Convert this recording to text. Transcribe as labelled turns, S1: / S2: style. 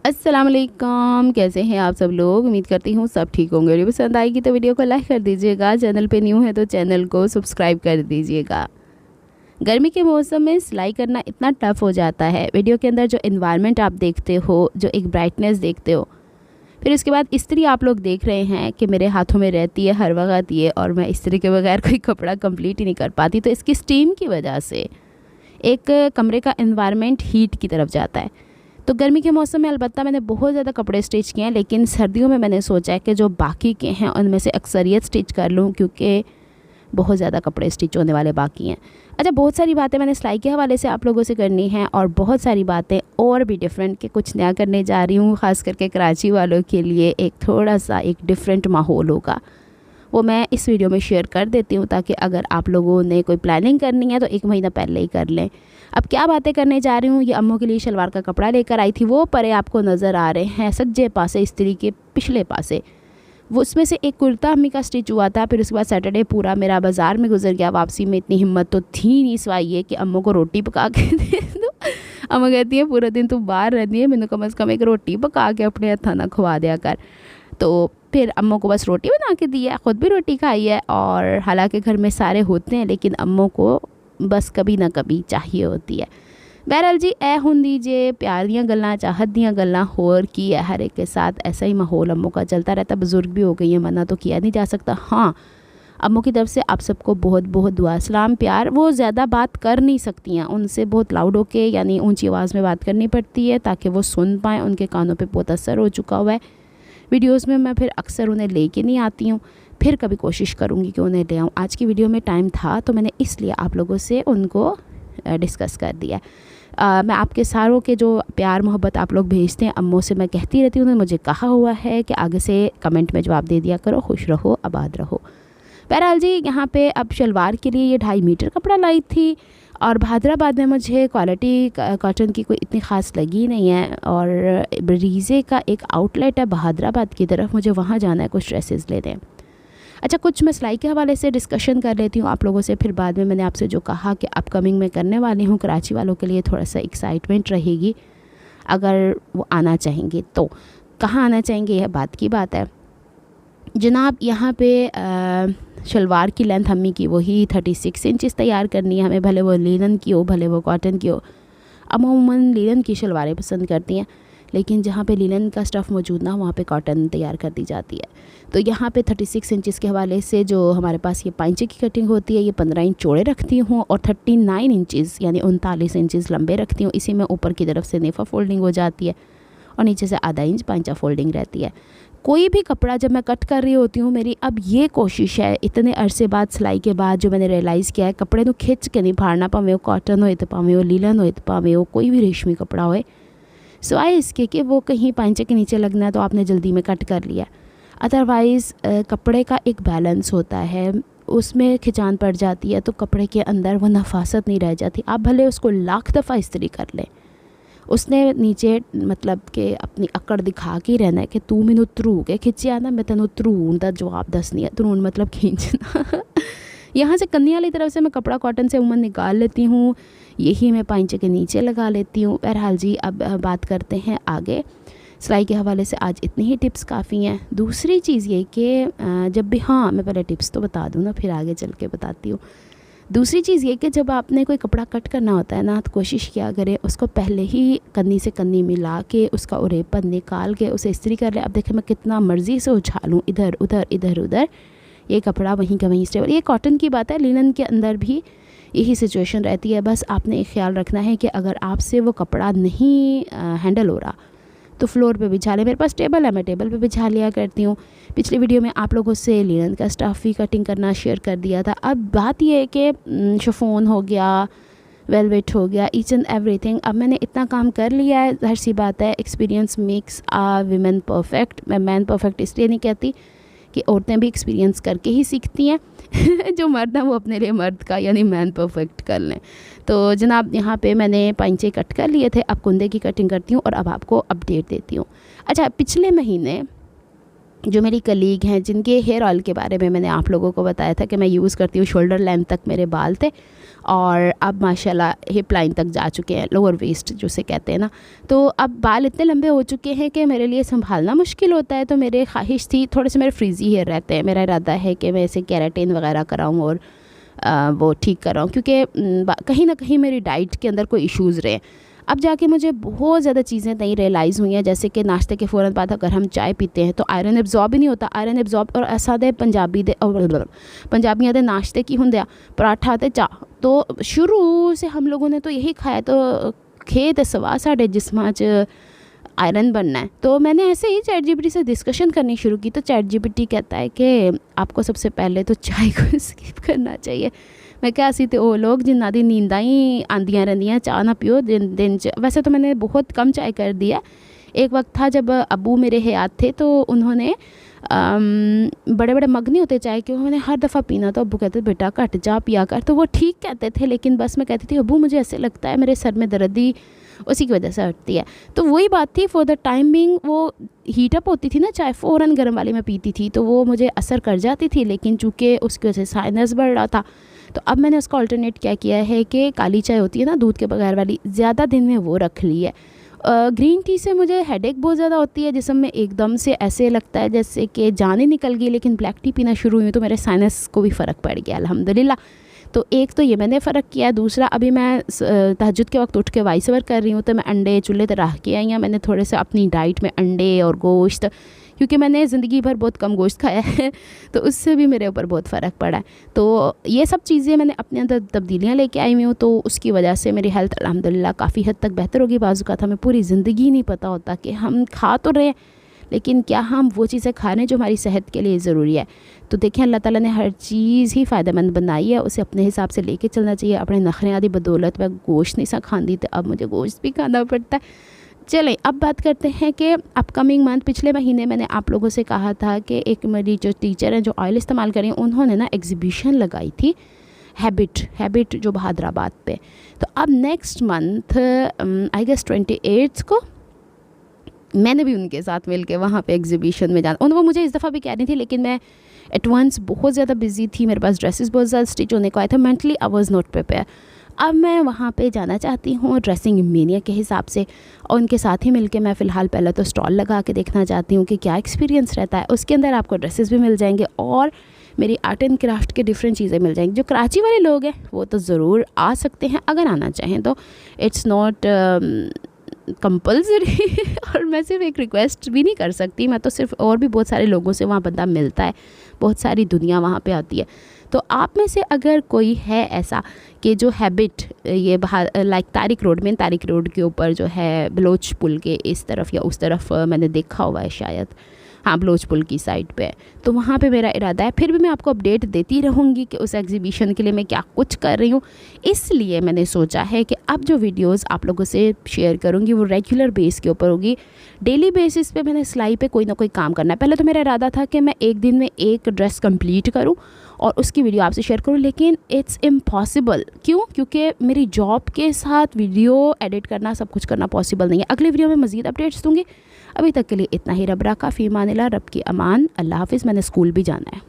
S1: अस्सलाम वालेकुम, कैसे हैं आप सब लोग। उम्मीद करती हूँ सब ठीक होंगे। वीडियो पसंद आएगी तो वीडियो को लाइक कर दीजिएगा। चैनल पे न्यू है तो चैनल को सब्सक्राइब कर दीजिएगा। गर्मी के मौसम में सिलाई करना इतना टफ़ हो जाता है। वीडियो के अंदर जो इन्वायरमेंट आप देखते हो, जो एक ब्राइटनेस देखते हो, फिर उसके बाद इस्त्री आप लोग देख रहे हैं कि मेरे हाथों में रहती है हर वक्त ये, और मैं इस्त्री के बगैर कोई कपड़ा कंप्लीट ही नहीं कर पाती। तो इसकी स्टीम की वजह से एक कमरे का इन्वायरमेंट हीट की तरफ जाता है। तो गर्मी के मौसम में अलबत्ता मैंने बहुत ज़्यादा कपड़े स्टिच किए हैं, लेकिन सर्दियों में मैंने सोचा है कि जो बाकी के हैं उनमें से अक्सरियत स्टिच कर लूँ, क्योंकि बहुत ज़्यादा कपड़े स्टिच होने वाले बाकी हैं। अच्छा, बहुत सारी बातें मैंने सिलाई के हवाले से आप लोगों से करनी हैं, और बहुत सारी बातें और भी डिफरेंट के कुछ नया करने जा रही हूँ। ख़ास करके कराची वालों के लिए एक थोड़ा सा एक डिफरेंट माहौल होगा, वो मैं इस वीडियो में शेयर कर देती हूँ, ताकि अगर आप लोगों ने कोई प्लानिंग करनी है तो 1 महीना पहले ही कर लें। अब क्या बातें करने जा रही हूँ, ये अम्मू के लिए शलवार का कपड़ा लेकर आई थी। वो परे आपको नज़र आ रहे हैं सज्जे पासे, इस्त्री के पिछले पासे। वो उसमें से एक कुर्ता अम्मी का स्टिच हुआ था। फिर उसके बाद सैटरडे पूरा मेरा बाज़ार में गुजर गया। वापसी में इतनी हिम्मत तो थी नहीं, सिवाय ये कि अम्मू को रोटी पका के दे दो। अम्मा कहती है पूरा दिन तू बाहर रहती है, मैंने कम से कम एक रोटी पका के अपने हथा ना खुआ दिया कर। तो फिर अम्मू को बस रोटी बना के दी है, ख़ुद भी रोटी खाई है। और हालांकि घर में सारे होते हैं, लेकिन अम्मू को बस कभी ना कभी चाहिए होती है। बहरहाल जी, ए हुंदी जे प्यार दियाँ गल्लां, चाहत दियाँ गल्लां होर की है। हर एक के साथ ऐसा ही माहौल अम्मू का चलता रहता। बुज़ुर्ग भी हो गई है, मना तो किया नहीं जा सकता। हाँ, अम्मू की तरफ से आप सबको बहुत बहुत दुआ, सलाम, प्यार। वो ज़्यादा बात कर नहीं सकती हैं, उनसे बहुत लाउड होके यानी ऊंची आवाज़ में बात करनी पड़ती है ताकि वो सुन पाएँ। उनके कानों पे बहुत असर हो चुका हुआ है। वीडियोस में मैं फिर अक्सर उन्हें लेके नहीं आती हूँ, फिर कभी कोशिश करूँगी कि उन्हें ले आऊँ। आज की वीडियो में टाइम था तो मैंने इसलिए आप लोगों से उनको डिस्कस कर दिया। मैं आपके सारों के जो प्यार मोहब्बत आप लोग भेजते हैं, अम्मों से मैं कहती रहती हूँ, उन्होंने मुझे कहा हुआ है कि आगे से कमेंट में जवाब दे दिया करो। खुश रहो, आबाद रहो। बहरहाल जी, यहाँ पे अब शलवार के लिए ये 2.5 मीटर कपड़ा लाई थी, और हैदराबाद में मुझे क्वालिटी कॉटन की कोई इतनी ख़ास लगी नहीं है। और ब्रीज़े का एक आउटलेट है हैदराबाद की तरफ, मुझे वहाँ जाना है कुछ ड्रेसेस लेने। अच्छा, कुछ मैं सिलाई के हवाले से डिस्कशन कर लेती हूँ आप लोगों से। फिर बाद में मैंने आपसे जो कहा कि अपकमिंग में करने वाली हूँ, कराची वालों के लिए थोड़ा सा एक्साइटमेंट रहेगी अगर वो आना चाहेंगे तो। कहाँ आना चाहेंगे यह बात की बात है जनाब। यहाँ पे शलवार की लेंथ अम्मी की वही 36 इंचज़ तैयार करनी है हमें, भले वो लिनन की हो भले वो कॉटन की हो। अमूमन लिनन की शलवारें पसंद करती हैं, लेकिन जहाँ पे लिनन का स्टफ़ मौजूद ना, वहाँ पे कॉटन तैयार कर दी जाती है। तो यहाँ पे 36 इंचज़ के हवाले से जो हमारे पास ये पाइंचे की कटिंग होती है, ये 15 इंच चौड़े रखती हूँ, और 39 इंचज़ यानी 39 इंचज़ लंबे रखती हूँ। इसी में ऊपर की तरफ से नेफ़ा फोल्डिंग हो जाती है, और नीचे से आधा इंच पाइंचा फोल्डिंग रहती है। कोई भी कपड़ा जब मैं कट कर रही होती हूँ, मेरी अब ये कोशिश है इतने अरसे बाद सिलाई के बाद जो मैंने रियलाइज़ किया है, कपड़े को खिंच के नहीं फाड़ना, भावें वो कॉटन हो तो भावें वो लीलन हो तो भावें वो कोई भी रेशमी कपड़ा हो, सिवाय इसके कि वो कहीं पांचे के नीचे लगना है तो आपने जल्दी में कट कर लिया। अदरवाइज़ कपड़े का एक बैलेंस होता है, उसमें खिंचान पड़ जाती है तो कपड़े के अंदर वो नफासत नहीं रह जाती। आप भले उसको लाख दफ़ा इस्त्री कर लें, उसने नीचे मतलब कि अपनी अकड़ दिखा के ही रहना है कि तू मैनू ध्रू के खिंचिया ना, मैं तेनों ध्रून का जवाब दसनी है। ध्रून मतलब खींचना। यहाँ से कन्नी वाली तरफ से मैं कपड़ा कॉटन से उमन निकाल लेती हूँ, यही मैं पाइंचे के नीचे लगा लेती हूँ। बहरहाल जी, अब बात करते हैं आगे सिलाई के हवाले से। आज इतनी ही टिप्स काफ़ी हैं। दूसरी चीज़ ये कि जब भी, हाँ मैं पहले टिप्स तो बता दूँ ना, फिर आगे चल के बताती हूँ। दूसरी चीज़ ये कि जब आपने कोई कपड़ा कट करना होता है ना, तो कोशिश किया करें उसको पहले ही कन्नी से कन्नी मिला के उसका उरेपन निकाल के उसे इस्त्री कर ले। अब देखें मैं कितना मर्ज़ी से उछालूँ इधर उधर इधर उधर, ये कपड़ा वहीं का वहीं स्टेबल। ये कॉटन की बात है, लिनन के अंदर भी यही सिचुएशन रहती है। बस आपने एक ख्याल रखना है कि अगर आपसे वो कपड़ा नहीं हैंडल हो रहा तो फ्लोर पे बिछा ले। मेरे पास टेबल है, मैं टेबल पे बिछा लिया करती हूँ। पिछली वीडियो में आप लोगों से लिनन का स्टफ़ भी कटिंग करना शेयर कर दिया था। अब बात यह है कि शिफॉन हो गया, वेलवेट हो गया, ईच एंड एवरीथिंग, अब मैंने इतना काम कर लिया है। हर सी बात है, एक्सपीरियंस मेक्स आ वीमेन परफेक्ट। मैं मैन परफेक्ट इसलिए नहीं कहती कि औरतें भी एक्सपीरियंस करके ही सीखती हैं। जो मर्द हैं वो अपने लिए मर्द का यानी मैन परफेक्ट कर लें। तो जनाब, यहाँ पे मैंने पाइंचे कट कर लिए थे, अब कुंदे की कटिंग करती हूँ और अब आपको अपडेट देती हूँ। अच्छा, पिछले महीने जो मेरी कलीग हैं जिनके हेयर ऑयल के बारे में मैंने आप लोगों को बताया था कि मैं यूज़ करती हूँ, शोल्डर लेंथ तक मेरे बाल थे और अब माशाल्लाह हिप लाइन तक जा चुके हैं, लोअर वेस्ट जो से कहते हैं ना। तो अब बाल इतने लंबे हो चुके हैं कि मेरे लिए संभालना मुश्किल होता है। तो मेरे ख्वाहिश थी, थोड़े से मेरे फ्रीज़ी हेयर रहते हैं, मेरा इरादा है कि मैं इसे केराटिन वगैरह कराऊँ और वो ठीक कराऊँ, क्योंकि कहीं ना कहीं मेरी डाइट के अंदर कोई इश्यूज़ रहे। अब जाके मुझे बहुत ज़्यादा चीज़ें नई रियलाइज़ हुई हैं, जैसे कि नाश्ते के फ़ौरन बाद अगर हम चाय पीते हैं तो आयरन एब्जॉर्ब ही नहीं होता। आयरन एब्जॉर्ब और ऐसा दे पंजाबियां दे नाश्ते की होंगे पराठा ते चाह। तो शुरू से हम लोगों ने तो यही खाया, तो खेत सवा साढ़े जिस्मां च आयरन बनना है। तो मैंने ऐसे ही चैट जीपीटी से डिस्कशन करनी शुरू की। तो चैट जीपीटी कहता है कि आपको सबसे पहले तो चाय को स्किप करना चाहिए। मैं क्या सी तो वो लोग जिन्ना दी नींदा ही आंदियां रहंदियां, चाह ना पियो दिन च। वैसे तो मैंने बहुत कम चाय कर दिया। एक वक्त था जब अबू मेरे हयात थे तो उन्होंने बड़े बड़े मग नहीं होते चाय के, उन्होंने हर दफ़ा पीना। तो अबू कहते बेटा घट जा पिया कर। तो वो ठीक कहते थे, लेकिन बस मैं कहती थी अबू मुझे ऐसे लगता है मेरे सर में दर्द ही उसी की वजह से हटती है। तो वही बात थी, फॉर द टाइम बिंग वो हीटअप होती थी ना चाय, फ़ौरन गर्म वाली मैं पीती थी तो वो मुझे असर कर जाती थी, लेकिन चूँकि उसकी वजह से साइनस बढ़ रहा था। तो अब मैंने उसका अल्टरनेट क्या किया है कि काली चाय होती है ना दूध के बगैर वाली, ज़्यादा दिन में वो रख ली है। ग्रीन टी से मुझे हेडेक बहुत ज़्यादा होती है, जिसमें में एकदम से ऐसे लगता है जैसे कि जान ही निकल गई। लेकिन ब्लैक टी पीना शुरू हुई तो मेरे साइनस को भी फ़र्क पड़ गया अल्हम्दुलिल्लाह। तो एक तो ये मैंने फ़र्क किया है। दूसरा, अभी मैं तहज्जुद के वक्त उठ के वाइसवर कर रही हूँ तो मैं अंडे चूल्हे पर रख के आई हूँ। मैंने थोड़े से अपनी डाइट में अंडे और गोश्त, क्योंकि मैंने ज़िंदगी भर बहुत कम गोश्त खाया है तो उससे भी मेरे ऊपर बहुत फ़र्क पड़ा है। तो ये सब चीज़ें मैंने अपने अंदर तब्दीलियाँ लेके आई हुई हूँ, तो उसकी वजह से मेरी हेल्थ अल्हम्दुलिल्लाह काफ़ी हद तक बेहतर होगी। बाज़ औक़ात हमें पूरी ज़िंदगी नहीं पता होता कि हम खा तो रहे हैं, लेकिन क्या हम वो चीज़ें खा रहे हैं जो हमारी सेहत के लिए ज़रूरी है। तो देखें, अल्लाह ताला ने हर चीज़ ही फ़ायदेमंद बनाई है, उसे अपने हिसाब से लेके चलना चाहिए। अपने नखरियाँ दी बदौलत मैं गोश्त नहीं सा खाती, तो अब मुझे गोश्त भी खाना पड़ता है। चलें, अब बात करते हैं कि अपकमिंग मंथ, पिछले महीने मैंने आप लोगों से कहा था कि एक मेरी जो टीचर हैं जो ऑयल इस्तेमाल करें, उन्होंने ना एग्ज़िबिशन लगाई थी हैबिट जो बहादुराबाद पे। तो अब नेक्स्ट मंथ आई गेस 28 को मैंने भी उनके साथ मिल के वहाँ पे एग्ज़िबिशन में जाना। वो मुझे इस दफ़ा भी कह रही थी, लेकिन मैं एट वंस बहुत ज़्यादा बिजी थी, मेरे पास ड्रेसेस बहुत ज़्यादा स्टिच होने को आए थे, mentally I was not prepare. अब मैं वहाँ पे जाना चाहती हूँ ड्रेसिंग मेनिया के हिसाब से, और उनके साथ ही मिलके मैं फ़िलहाल पहले तो स्टॉल लगा के देखना चाहती हूँ कि क्या एक्सपीरियंस रहता है। उसके अंदर आपको ड्रेसेस भी मिल जाएंगे और मेरी आर्ट एंड क्राफ्ट के डिफरेंट चीज़ें मिल जाएंगी। जो कराची वाले लोग हैं वो तो ज़रूर आ सकते हैं अगर आना चाहें तो, इट्स नॉट कंपल्सरी और मैं सिर्फ एक रिक्वेस्ट भी नहीं कर सकती, मैं तो सिर्फ, और भी बहुत सारे लोगों से वहाँ बंदा मिलता है, बहुत सारी दुनिया वहाँ पे आती है। तो आप में से अगर कोई है ऐसा कि जो हैबिट ये लाइक तारिक रोड के ऊपर जो है बलोच पुल के इस तरफ या उस तरफ मैंने देखा हुआ है शायद, हाँ बलोच पुल की साइड पे, तो वहाँ पे मेरा इरादा है। फिर भी मैं आपको अपडेट देती रहूँगी कि उस एग्ज़िबिशन के लिए मैं क्या कुछ कर रही हूँ। इसलिए मैंने सोचा है कि अब जो वीडियोस आप लोगों से शेयर करूँगी वो रेगुलर बेस के ऊपर होगी। डेली बेसिस पे मैंने सिलाई पे कोई ना कोई काम करना है। पहले तो मेरा इरादा था कि मैं एक दिन में एक ड्रेस कंप्लीट करूँ और उसकी वीडियो आपसे शेयर करूँ, लेकिन इट्स इम्पॉसिबल। क्यों? क्योंकि मेरी जॉब के साथ वीडियो एडिट करना, सब कुछ करना पॉसिबल नहीं है। अगली वीडियो में मज़ीद अपडेट्स दूँगी। अभी तक के लिए इतना ही। रब राखा फ़ी अमानिल्लाह, रब की अमान, अल्लाह हाफ़िज़। मैंने स्कूल भी जाना है।